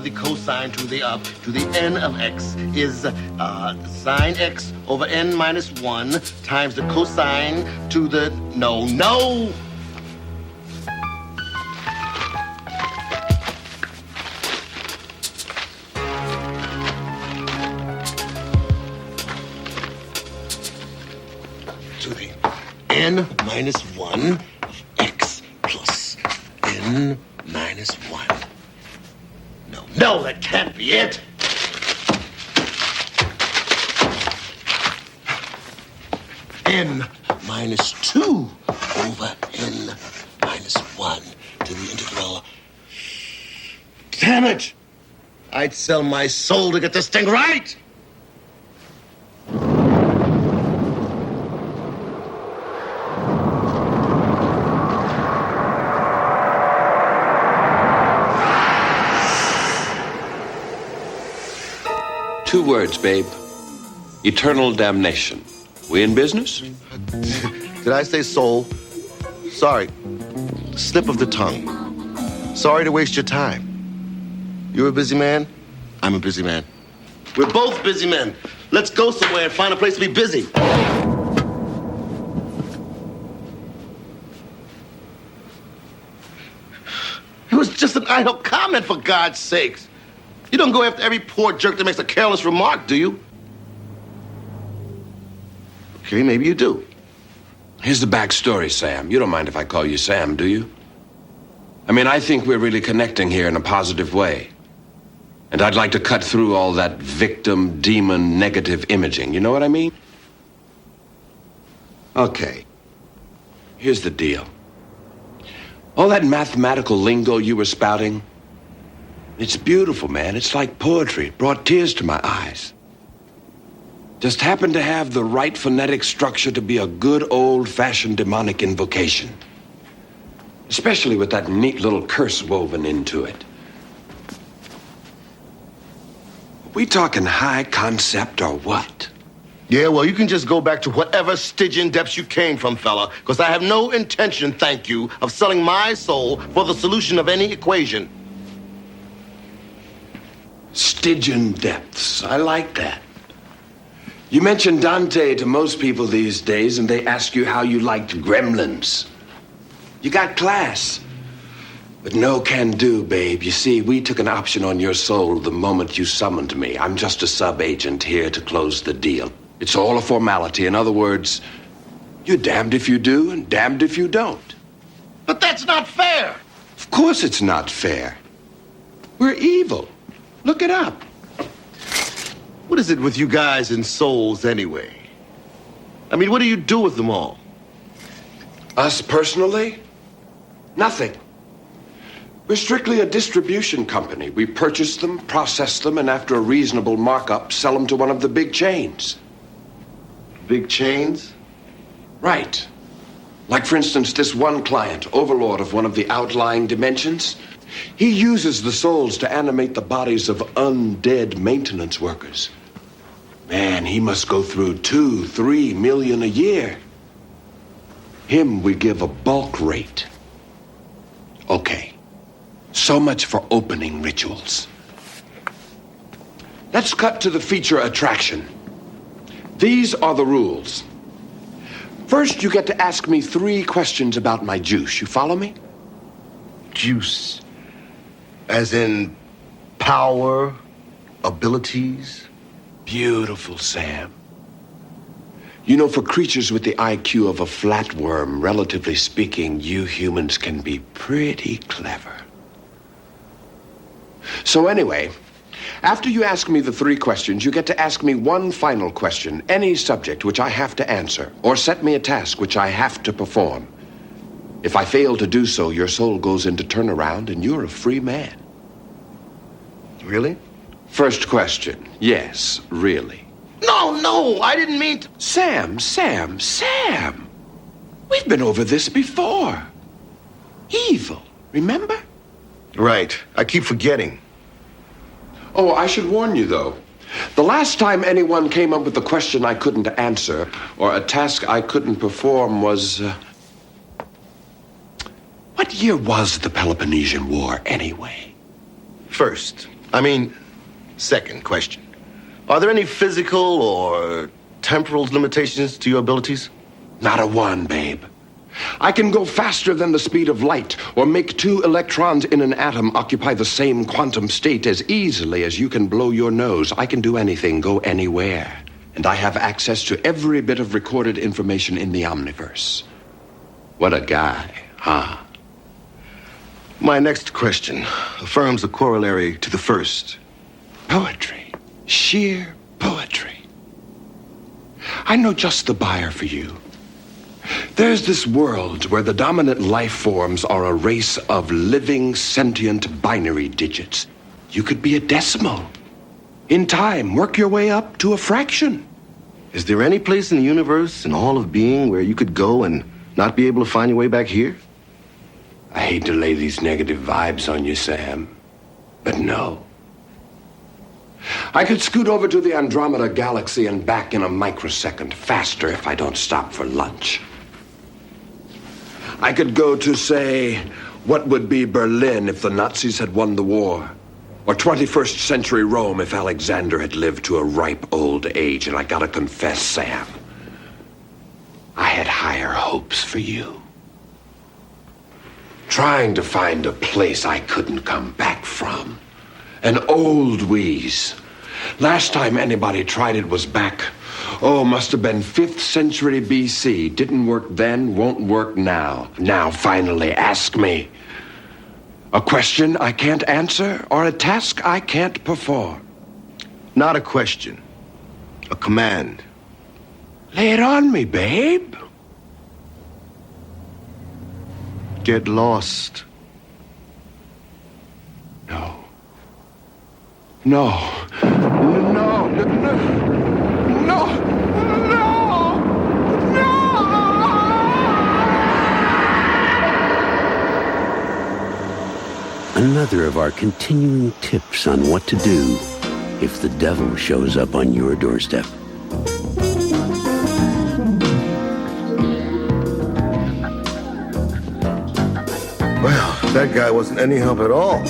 the cosine to the n of x is sine x over n minus 1 times the cosine to the... No. To the n minus 1 of x plus n minus 1. No, that can't be it. N minus 2 over n minus 1 to the integral. Damn it! I'd sell my soul to get this thing right! Two words, babe. Eternal damnation. We in business? Did I say soul? Sorry. Slip of the tongue. Sorry to waste your time. You're a busy man. I'm a busy man. We're both busy men. Let's go somewhere and find a place to be busy. It was just an idle comment, for God's sakes. You don't go after every poor jerk that makes a careless remark, do you? Okay, maybe you do. Here's the backstory, Sam. You don't mind if I call you Sam, do you? I mean, I think we're really connecting here in a positive way. And I'd like to cut through all that victim, demon, negative imaging. You know what I mean? Okay. Here's the deal. All that mathematical lingo you were spouting, it's beautiful, man. It's like poetry. It brought tears to my eyes. Just happened to have the right phonetic structure to be a good old-fashioned demonic invocation. Especially with that neat little curse woven into it. Are we talking high concept or what? Yeah, well, you can just go back to whatever Stygian depths you came from, fella, because I have no intention, thank you, of selling my soul for the solution of any equation. Stygian depths. I like that. You mention Dante to most people these days, and they ask you how you liked gremlins. You got class. But no can do, babe. You see, we took an option on your soul the moment you summoned me. I'm just a sub-agent here to close the deal. It's all a formality. In other words, you're damned if you do and damned if you don't. But that's not fair. Of course it's not fair. We're evil. Look it up. What is it with you guys and souls anyway? I mean, what do you do with them all? Us personally? Nothing. We're strictly a distribution company. We purchase them, process them, and after a reasonable markup, sell them to one of the big chains. Big chains? Right. Like, for instance, this one client, overlord of one of the outlying dimensions. He uses the souls to animate the bodies of undead maintenance workers. Man, he must go through 2-3 million a year. Him we give a bulk rate. Okay. So much for opening rituals. Let's cut to the feature attraction. These are the rules. First, you get to ask me 3 questions about my juice. You follow me? Juice. As in power, abilities? Beautiful, Sam. You know, for creatures with the IQ of a flatworm, relatively speaking, you humans can be pretty clever. So anyway, after you ask me the 3 questions, you get to ask me one final question, any subject which I have to answer, or set me a task which I have to perform. If I fail to do so, your soul goes into turnaround and you're a free man. Really? First question. Yes, really. No, I didn't mean to... Sam. We've been over this before. Evil, remember? Right. I keep forgetting. Oh, I should warn you, though. The last time anyone came up with a question I couldn't answer, or a task I couldn't perform was... What year was the Peloponnesian War, anyway? First, I mean, second question. Are there any physical or temporal limitations to your abilities? Not a one, babe. I can go faster than the speed of light, or make two electrons in an atom occupy the same quantum state as easily as you can blow your nose. I can do anything, go anywhere. And I have access to every bit of recorded information in the omniverse. What a guy, huh? My next question affirms a corollary to the first. Poetry. Sheer poetry. I know just the buyer for you. There's this world where the dominant life forms are a race of living, sentient binary digits. You could be a decimal. In time, work your way up to a fraction. Is there any place in the universe, in all of being, where you could go and not be able to find your way back here? I hate to lay these negative vibes on you, Sam, but no. I could scoot over to the Andromeda Galaxy and back in a microsecond, faster if I don't stop for lunch. I could go to, say, what would be Berlin if the Nazis had won the war? Or 21st century Rome if Alexander had lived to a ripe old age. And I gotta confess, Sam, I had higher hopes for you. Trying to find a place I couldn't come back from. An old wheeze. Last time anybody tried it was back, must have been 5th century BC. Didn't work then, won't work now. Now, finally, ask me. A question I can't answer or a task I can't perform? Not a question. A command. Lay it on me, babe. Get lost. No. No. No. No. No. No. No. Another of our continuing tips on what to do if the devil shows up on your doorstep. Well, that guy wasn't any help at all.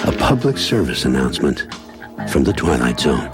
A public service announcement from the Twilight Zone.